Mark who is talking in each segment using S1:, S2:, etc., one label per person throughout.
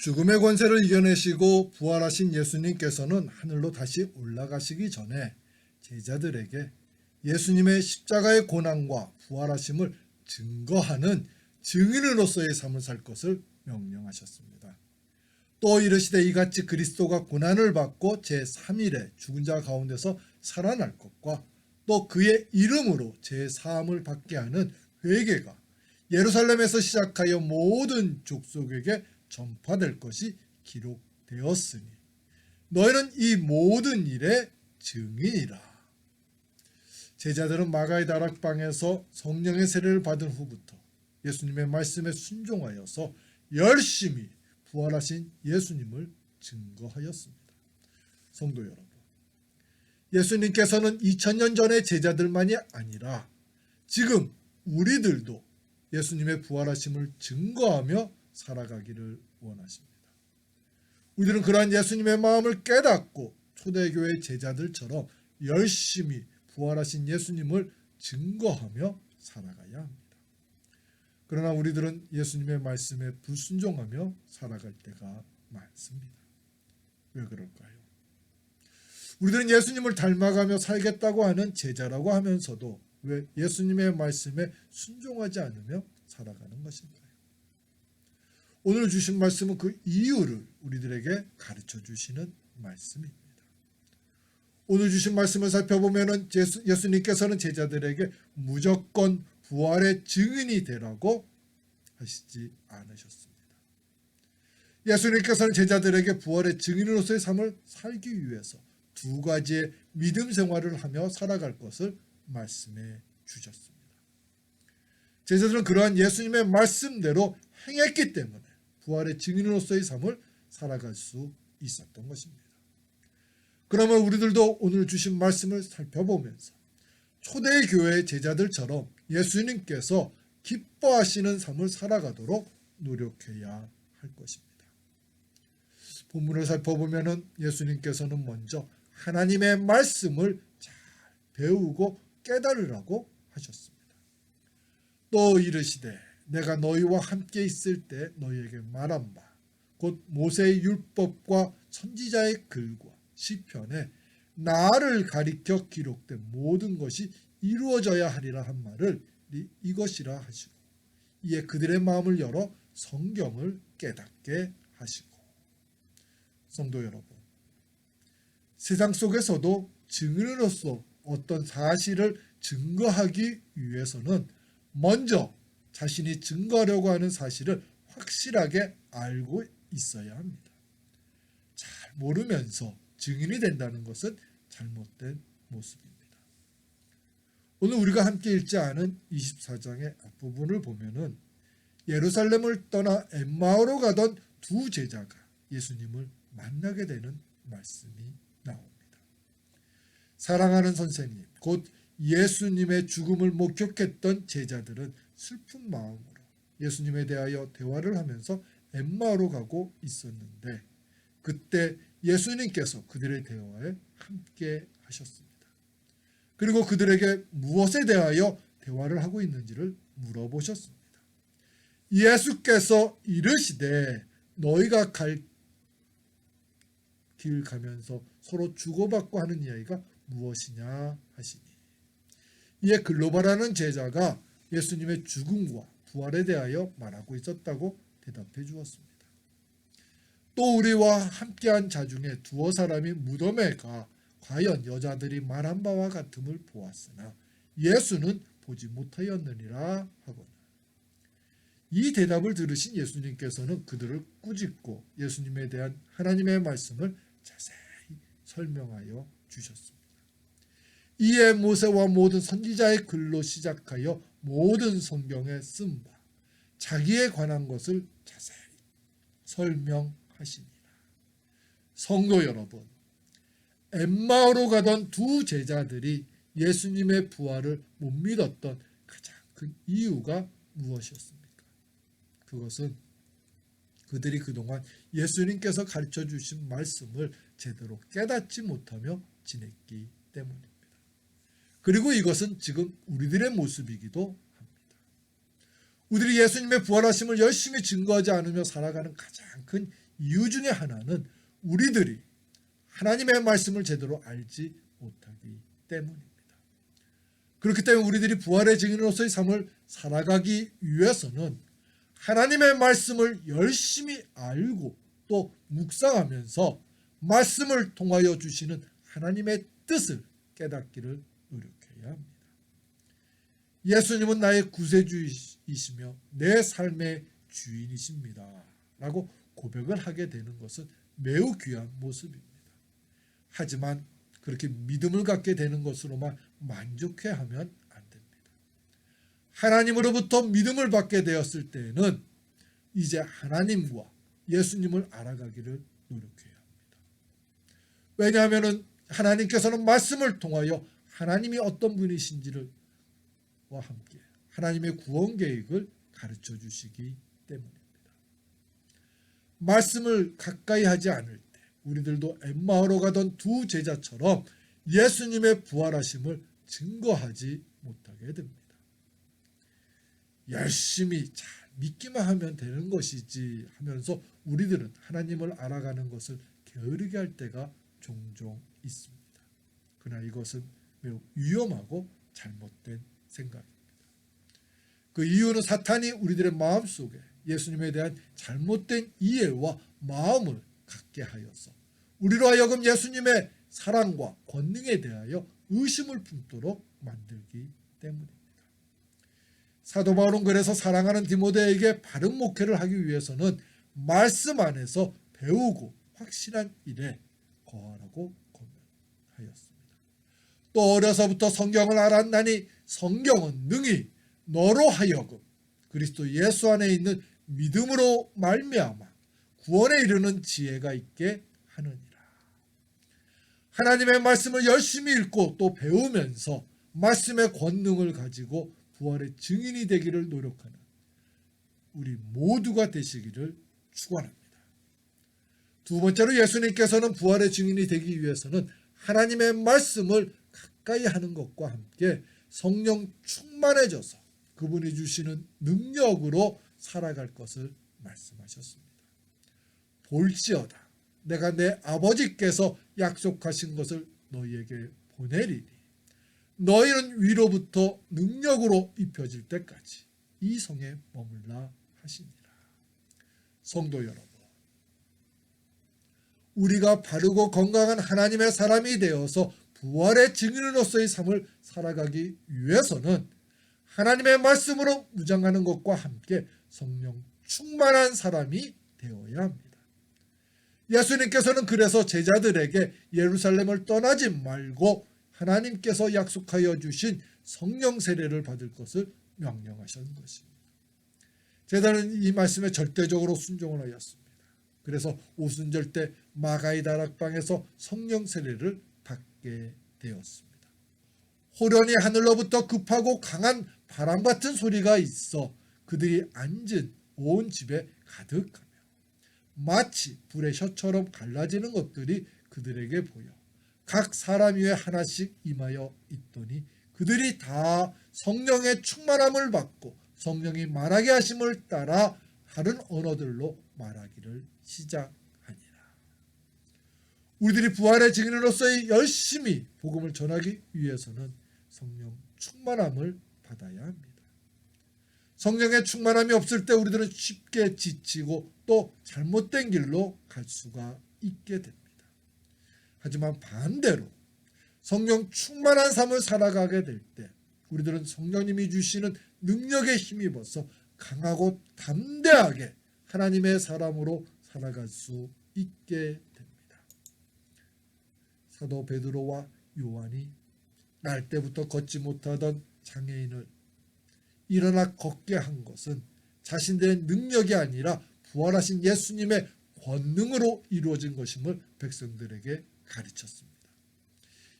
S1: 죽음의 권세를 이겨내시고 부활하신 예수님께서는 하늘로 다시 올라가시기 전에 제자들에게 예수님의 십자가의 고난과 부활하심을 증거하는 증인으로서의 삶을 살 것을 명령하셨습니다. 또 이르시되 이같이 그리스도가 고난을 받고 제3일에 죽은 자 가운데서 살아날 것과 또 그의 이름으로 제4함을 받게 하는 회개가 예루살렘에서 시작하여 모든 족속에게 전파될 것이 기록되었으니 너희는 이 모든 일의 증인이라. 제자들은 마가의 다락방에서 성령의 세례를 받은 후부터 예수님의 말씀에 순종하여서 열심히 부활하신 예수님을 증거하였습니다. 성도 여러분, 예수님께서는 2000년 전의 제자들만이 아니라 지금 우리들도 예수님의 부활하심을 증거하며 살아가기를 원하십니다. 우리는 그러한 예수님의 마음을 깨닫고 초대교회 제자들처럼 열심히 부활하신 예수님을 증거하며 살아가야 합니다. 그러나 우리들은 예수님의 말씀에 불순종하며 살아갈 때가 많습니다. 왜 그럴까요? 우리들은 예수님을 닮아가며 살겠다고 하는 제자라고 하면서도 왜 예수님의 말씀에 순종하지 않으며 살아가는 것일까요? 오늘 주신 말씀은 그 이유를 우리들에게 가르쳐 주시는 말씀입니다. 오늘 주신 말씀을 살펴보면 예수님께서는 제자들에게 무조건 부활의 증인이 되라고 하시지 않으셨습니다. 예수님께서는 제자들에게 부활의 증인으로서의 삶을 살기 위해서 두 가지의 믿음 생활을 하며 살아갈 것을 말씀해 주셨습니다. 제자들은 그러한 예수님의 말씀대로 행했기 때문에 부활의 증인으로서의 삶을 살아갈 수 있었던 것입니다. 그러면 우리들도 오늘 주신 말씀을 살펴보면서 초대교회 제자들처럼 예수님께서 기뻐하시는 삶을 살아가도록 노력해야 할 것입니다. 본문을 살펴보면 예수님께서는 먼저 하나님의 말씀을 잘 배우고 깨달으라고 하셨습니다. 또 이르시되 내가 너희와 함께 있을 때 너희에게 말한 바 곧 모세의 율법과 선지자의 글과 시편에 나를 가리켜 기록된 모든 것이 이루어져야 하리라 한 말을 이것이라 하시고 이에 그들의 마음을 열어 성경을 깨닫게 하시고. 성도 여러분, 세상 속에서도 증인으로서 어떤 사실을 증거하기 위해서는 먼저 자신이 증거하려고 하는 사실을 확실하게 알고 있어야 합니다. 잘 모르면서 증인이 된다는 것은 잘못된 모습입니다. 오늘 우리가 함께 읽지 않은 24장의 앞부분을 보면은 예루살렘을 떠나 엠마오로 가던 두 제자가 예수님을 만나게 되는 말씀이 나옵니다. 사랑하는 선생님, 곧 예수님의 죽음을 목격했던 제자들은 슬픈 마음으로 예수님에 대하여 대화를 하면서 엠마오로 가고 있었는데 그때 예수님께서 그들의 대화에 함께 하셨습니다. 그리고 그들에게 무엇에 대하여 대화를 하고 있는지를 물어보셨습니다. 예수께서 이르시되 너희가 갈 길 가면서 서로 주고받고 하는 이야기가 무엇이냐 하시니 이에 글로바라는 제자가 예수님의 죽음과 부활에 대하여 말하고 있었다고 대답해 주었습니다. 또 우리와 함께한 자 중에 두어 사람이 무덤에 가 과연 여자들이 말한 바와 같음을 보았으나 예수는 보지 못하였느니라 하거늘. 이 대답을 들으신 예수님께서는 그들을 꾸짖고 예수님에 대한 하나님의 말씀을 자세히 설명하여 주셨습니다. 이에 모세와 모든 선지자의 글로 시작하여 모든 성경에 쓴 바 자기에 관한 것을 자세히 설명하시니라. 성도 여러분, 엠마오로 가던 두 제자들이 예수님의 부활을 못 믿었던 가장 큰 이유가 무엇이었습니까? 그것은 그들이 그동안 예수님께서 가르쳐 주신 말씀을 제대로 깨닫지 못하며 지냈기 때문입니다. 그리고 이것은 지금 우리들의 모습이기도 합니다. 우리들이 예수님의 부활하심을 열심히 증거하지 않으며 살아가는 가장 큰 이유 중에 하나는 우리들이 하나님의 말씀을 제대로 알지 못하기 때문입니다. 그렇기 때문에 우리들이 부활의 증인으로서의 삶을 살아가기 위해서는 하나님의 말씀을 열심히 알고 또 묵상하면서 말씀을 통하여 주시는 하나님의 뜻을 깨닫기를 노력해야 합니다. 예수님은 나의 구세주이시며 내 삶의 주인이십니다 라고 고백을 하게 되는 것은 매우 귀한 모습입니다. 하지만 그렇게 믿음을 갖게 되는 것으로만 만족해하면 안 됩니다. 하나님으로부터 믿음을 받게 되었을 때에는 이제 하나님과 예수님을 알아가기를 노력해야 합니다. 왜냐하면 하나님께서는 말씀을 통하여 하나님이 어떤 분이신지를 와 함께 하나님의 구원 계획을 가르쳐 주시기 때문입니다. 말씀을 가까이 하지 않을 때 우리들도 엠마오로 가던 두 제자처럼 예수님의 부활하심을 증거하지 못하게 됩니다. 열심히 잘 믿기만 하면 되는 것이지 하면서 우리들은 하나님을 알아가는 것을 게으르게 할 때가 종종 있습니다. 그러나 이것은 매우 위험하고 잘못된 생각입니다. 그 이유는 사탄이 우리들의 마음속에 예수님에 대한 잘못된 이해와 마음을 갖게 하여서 우리로 하여금 예수님의 사랑과 권능에 대하여 의심을 품도록 만들기 때문입니다. 사도 바울은 그래서 사랑하는 디모데에게 바른 목회를 하기 위해서는 말씀 안에서 배우고 확실한 일에 거하라고 권면하였습니다. 또 어려서부터 성경을 알았나니 성경은 능히 너로 하여금 그리스도 예수 안에 있는 믿음으로 말미암아 구원에 이르는 지혜가 있게 하느니라. 하나님의 말씀을 열심히 읽고 또 배우면서 말씀의 권능을 가지고 부활의 증인이 되기를 노력하는 우리 모두가 되시기를 축원합니다. 두 번째로 예수님께서는 부활의 증인이 되기 위해서는 하나님의 말씀을 가까이 하는 것과 함께 성령 충만해져서 그분이 주시는 능력으로 살아갈 것을 말씀하셨습니다. 볼지어다 내가 내 아버지께서 약속하신 것을 너희에게 보내리니 너희는 위로부터 능력으로 입혀질 때까지 이 성에 머물라 하시니라. 성도 여러분, 우리가 바르고 건강한 하나님의 사람이 되어서 부활의 증인으로서의 삶을 살아가기 위해서는 하나님의 말씀으로 무장하는 것과 함께 성령 충만한 사람이 되어야 합니다. 예수님께서는 그래서 제자들에게 예루살렘을 떠나지 말고 하나님께서 약속하여 주신 성령 세례를 받을 것을 명령하신 것입니다. 제자는 이 말씀에 절대적으로 순종을 하였습니다. 그래서 오순절 때 마가의 다락방에서 성령 세례를 받게 되었습니다. 호련히 하늘로부터 급하고 강한 바람 같은 소리가 있어 그들이 앉은 온 집에 가득하며 마치 불의 혀처럼 갈라지는 것들이 그들에게 보여 각 사람 위에 하나씩 임하여 있더니 그들이 다 성령의 충만함을 받고 성령이 말하게 하심을 따라 다른 언어들로 말하기를 시작하니라. 우리들이 부활의 증인으로서의 열심히 복음을 전하기 위해서는 성령 충만함을 받아야 합니다. 성령의 충만함이 없을 때 우리들은 쉽게 지치고 또 잘못된 길로 갈 수가 있게 됩니다. 하지만 반대로 성령 충만한 삶을 살아가게 될 때 우리들은 성령님이 주시는 능력에 힘입어서 강하고 담대하게 하나님의 사람으로 살아갈 수 있게 됩니다. 사도 베드로와 요한이 날 때부터 걷지 못하던 장애인을 일어나 걷게 한 것은 자신들의 능력이 아니라 부활하신 예수님의 권능으로 이루어진 것임을 백성들에게 가르쳤습니다.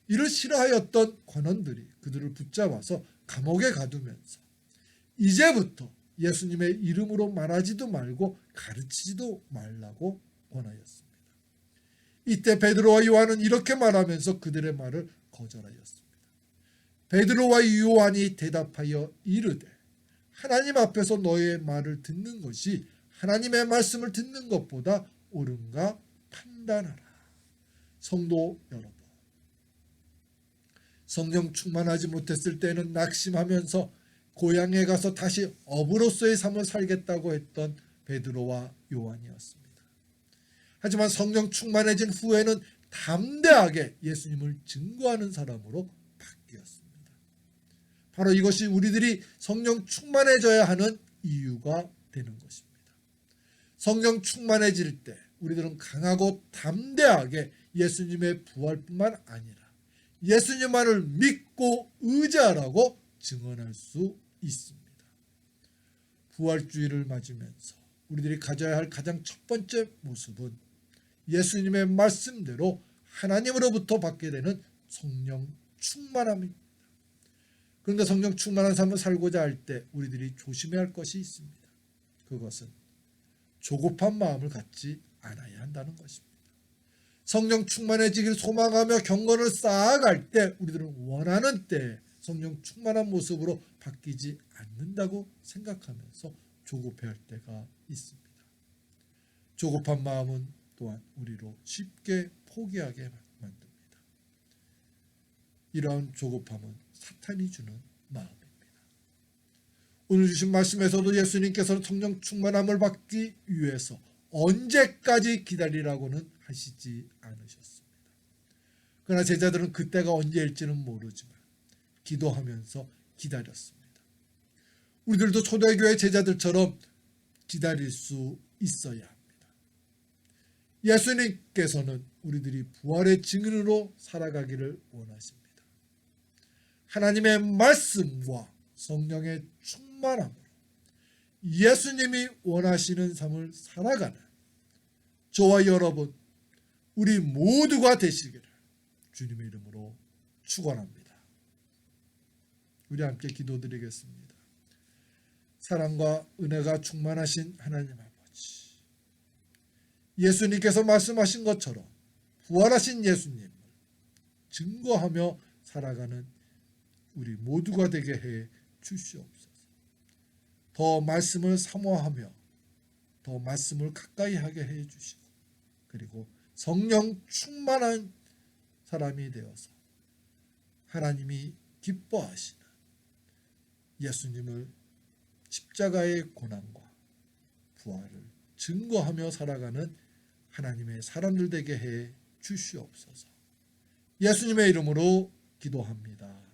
S1: 이를 싫어하였던 관원들이 그들을 붙잡아서 감옥에 가두면서 이제부터 예수님의 이름으로 말하지도 말고 가르치지도 말라고 권하였습니다. 이때 베드로와 요한은 이렇게 말하면서 그들의 말을 거절하였습니다. 베드로와 요한이 대답하여 이르되 하나님 앞에서 너의 말을 듣는 것이 하나님의 말씀을 듣는 것보다 옳은가 판단하라. 성도 여러분, 성령 충만하지 못했을 때는 낙심하면서 고향에 가서 다시 어부로서의 삶을 살겠다고 했던 베드로와 요한이었습니다. 하지만 성령 충만해진 후에는 담대하게 예수님을 증거하는 사람으로 바뀌었습니다. 바로 이것이 우리들이 성령 충만해져야 하는 이유가 되는 것입니다. 성령 충만해질 때 우리들은 강하고 담대하게 예수님의 부활뿐만 아니라 예수님만을 믿고 의지하라고 증언할 수 있습니다. 부활주의를 맞으면서 우리들이 가져야 할 가장 첫 번째 모습은 예수님의 말씀대로 하나님으로부터 받게 되는 성령 충만함입니다. 그런데 성령 충만한 삶을 살고자 할 때 우리들이 조심해야 할 것이 있습니다. 그것은 조급한 마음을 갖지 않아야 한다는 것입니다. 성령 충만해지기를 소망하며 경건을 쌓아갈 때 우리들은 원하는 때 성령 충만한 모습으로 바뀌지 않는다고 생각하면서 조급해야 할 때가 있습니다. 조급한 마음은 또한 우리로 쉽게 포기하게 만듭니다. 이러한 조급함은 사탄이 주는 마음입니다. 오늘 주신 말씀에서도 예수님께서는 성령 충만함을 받기 위해서 언제까지 기다리라고는 하시지 않으셨습니다. 그러나 제자들은 그때가 언제일지는 모르지만 기도하면서 기다렸습니다. 우리들도 초대교회 제자들처럼 기다릴 수 있어야 합니다. 예수님께서는 우리들이 부활의 증인으로 살아가기를 원하십니다. 하나님의 말씀과 성령의 충만함으로 예수님이 원하시는 삶을 살아가는 저와 여러분, 우리 모두가 되시기를 주님의 이름으로 축원합니다. 우리 함께 기도드리겠습니다. 사랑과 은혜가 충만하신 하나님 아버지, 예수님께서 말씀하신 것처럼 부활하신 예수님을 증거하며 살아가는 우리 모두가 되게 해 주시옵소서. 더 말씀을 사모하며 더 말씀을 가까이 하게 해 주시고, 그리고 성령 충만한 사람이 되어서 하나님이 기뻐하시는 예수님을 십자가의 고난과 부활을 증거하며 살아가는 하나님의 사람들 되게 해 주시옵소서. 예수님의 이름으로 기도합니다.